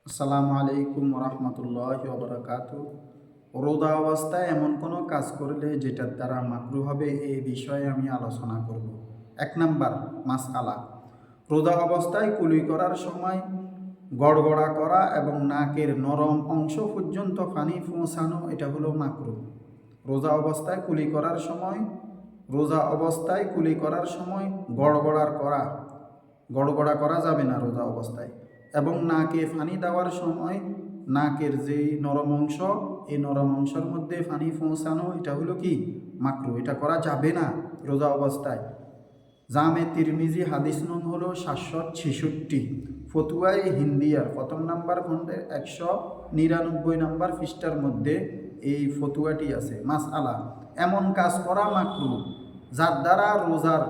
আসসালামু আলাইকুম রহমতুল্লাহি ওয়া বারাকাতুহু। রোজা অবস্থায় এমন কোনো কাজ করলে যেটার দ্বারা মাকরু হবে এই বিষয়ে আমি আলোচনা করব। ১ নাম্বার মাসআলা, রোজা অবস্থায় কুলি করার সময় গড়গড়া করা এবং নাকের নরম অংশ পর্যন্ত পানি পৌঁছানো এটা হলো মাকরু। রোজা অবস্থায় কুলি করার সময় গড়গড়া করা যাবে না রোজা অবস্থায়, এবং নাকে পানি দেওয়ার সময় নাকের যে নরম অংশ, এই নরম অংশের মধ্যে পানি পৌঁছানো এটা হলো কি মাকরু, এটা করা যাবে না রোজা অবস্থায়। জামে তিরমিজি হাদিস নং হলো ৭৬৬, ফতুয়ায়ে হিন্দিয়ার ১ম নাম্বার খণ্ডের ১৯৯ নাম্বার পৃষ্ঠার মধ্যে এই ফতুয়াটি আছে। মাসআলা, এমন কাজ করা মাকরু যার দ্বারা রোজার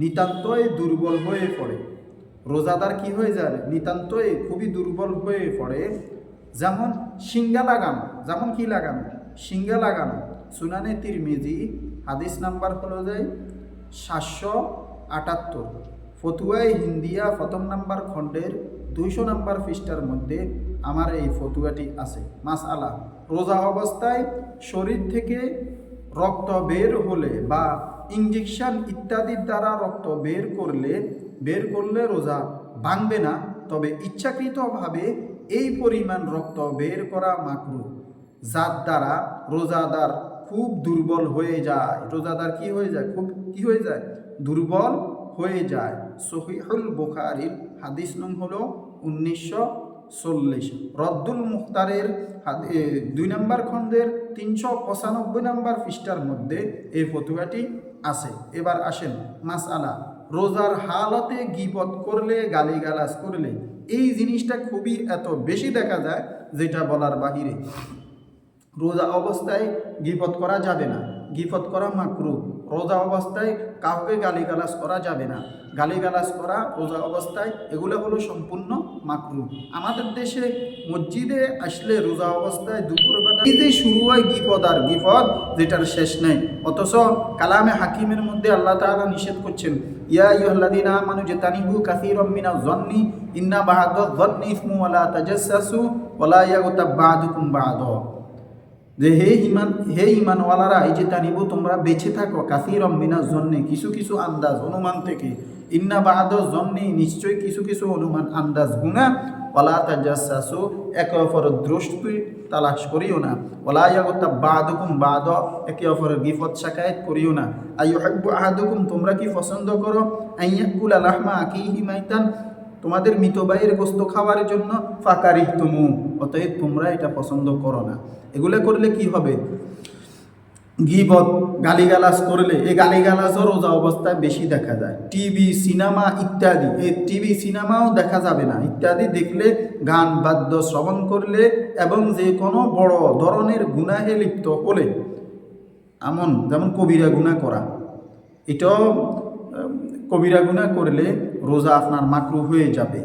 নিতান্তই দুর্বল হয়ে পড়ে, রোজাদার কি হয়ে যায়, নিতান্তই খুবই দুর্বল হয়ে পড়ে। যেমন শিঙ্গা লাগানো, যেমন কি লাগানো, শিঙ্গা লাগানো। সুনানে তিরমিজি হাদিস নাম্বার হলো যায় ৭৭৮, ফতুয়ায়ে হিন্দিয়া ১ম নাম্বার খণ্ডের ২০০ নাম্বার পৃষ্ঠার মধ্যে আমার এই ফতুয়াটি আছে। মাসআলা, রোজা অবস্থায় শরীর থেকে রক্ত বের হলে বা ইঞ্জেকশন ইত্যাদির দ্বারা রক্ত বের করলে রোজা ভাঙবে না, তবে ইচ্ছাকৃতভাবে এই পরিমাণ রক্ত বের করা মাকরু, যার দ্বারা রোজাদার খুব দুর্বল হয়ে যায়। রোজাদার কি হয়ে যায়, খুব কি হয়ে যায়, দুর্বল হয়ে যায়। সহিহুল বুখারীর হাদিস নং হলো ১৯৪০, রদ্দুল মুখতারের ২ নম্বর খণ্ডের ৩৯৫ নম্বর পৃষ্ঠার মধ্যে এই ফতুয়াটি আছে। এবার আসেন মাসআলা, রোজার হালতে গীবত করলে, গালিগালাজ করলে, এই জিনিসটা খুবই এত বেশি দেখা যায় যেটা বলার বাহিরে। রোজা অবস্থায় গীবত করা যাবে না, গীবত করা মাকরু। রোজা অবস্থায় কাউকে গালিগালাজ করা যাবে না, গালিগালাজ করা রোজা অবস্থায় এগুলো হলো সম্পূর্ণ মাকরু। আমাদের দেশে মসজিদে আসলে রোজা অবস্থায় দুপুরবেলা এই যে শুরু হয় গীবত আর গীবত, যেটার শেষ নেই, অথচ কালামে হাকিমের মধ্যে আল্লাহ তাআলা নিষেধ করছেন, ইয়া আইয়ুহাল্লাযীনা আমানু ইজতানিবু কাসীরাম মিনাজ যন্নি ইন্না বা'দায যন্নি ইসমু ওয়া লা তাজাসসাসু ওয়া লা ইয়াগতাব বা'দুকুম বা'দা। যে হে ইমানওয়ালারা, এই যে তানিব, তোমরা বেঁচে থাকো কাসীরাম মিনাজ যন্নি, কিছু কিছু আন্দাজ অনুমান থেকে, ইন্না বা'দায যন্নি, নিশ্চয়ই কিছু কিছু অনুমান আন্দাজ গুনাহ, ওয়ালা তাজাসসাসু, একে অপরের দৃষ্টি তালাশ করিও না, ওয়ালা ইয়াগতাব বা'দুকুম বা'দা, একে অপরের গীবত শাকায়াত করিও না। আইয়ুহিব্বু আহাদুকুম, তোমরা কি পছন্দ করো, আইয়াকুলা লাহমা আকিহি মাইতান, তোমাদের মৃত ভাইয়ের গোশত খাওয়ার জন্য, ফাকারিহতুমু, অতএব তোমরা এটা পছন্দ করো না। এগুলো করলে কি হবে, গীবত গালিগালাজ করলে, এই গালিগালাজও রোজা অবস্থায় বেশি দেখা যায়। টিভি সিনেমা ইত্যাদি, এই টিভি সিনেমাও দেখা যাবে না, ইত্যাদি দেখলে, গান বাদ্য শ্রবণ করলে এবং যে কোনো বড় ধরনের গুনাহে লিপ্ত হলে, যেমন কবিরা গুনাহ করা, এটাও কবিরা গুনাহ করলে রোজা আপনার মাকরু হয়ে যাবে।